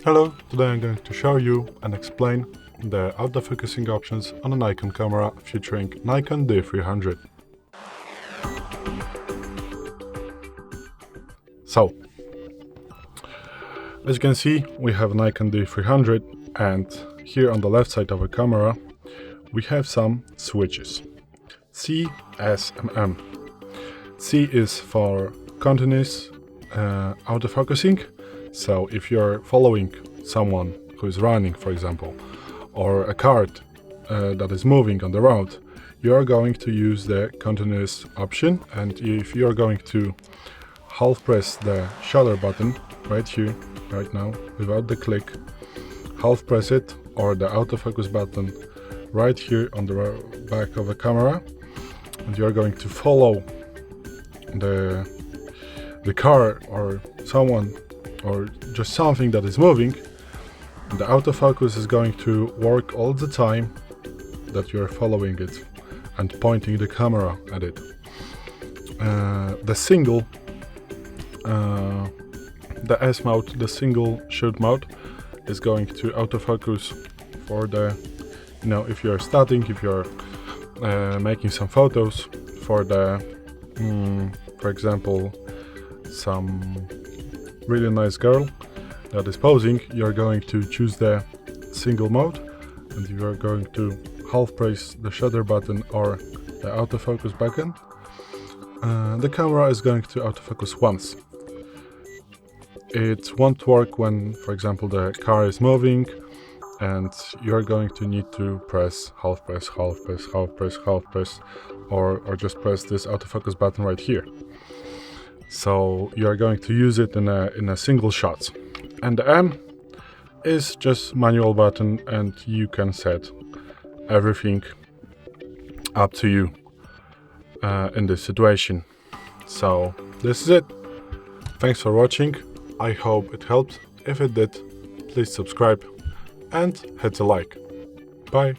Hello, today I'm going to show you and explain the autofocusing options on a Nikon camera featuring Nikon D300. So, as you can see, we have a Nikon D300, and here on the left side of the camera we have some switches: C, S and M. C is for continuous autofocusing. So if you're following someone who is running, for example, or a car that is moving on the road, you are going to use the continuous option. And if you are going to half press the shutter button right here, right now, without the click, half press it, or the autofocus button right here on the back of the camera, and you are going to follow the car or someone or just something that is moving, the autofocus is going to work all the time that you are following it and pointing the camera at it. The S mode, the single shoot mode, is going to autofocus for the, if you're starting, if you're making some photos for the, for example, some really nice girl that is posing, you're going to choose the single mode, and you are going to half press the shutter button or the autofocus button. The camera is going to autofocus once. It won't work when, for example, the car is moving and you're going to need to press half press, half press, half press, half press, or just press this autofocus button right here. So you are going to use it in a single shot. And the M is just manual button, and you can set everything up to you in this situation. So this is it. Thanks for watching. I hope it helped. If it did, please subscribe and hit the like. Bye.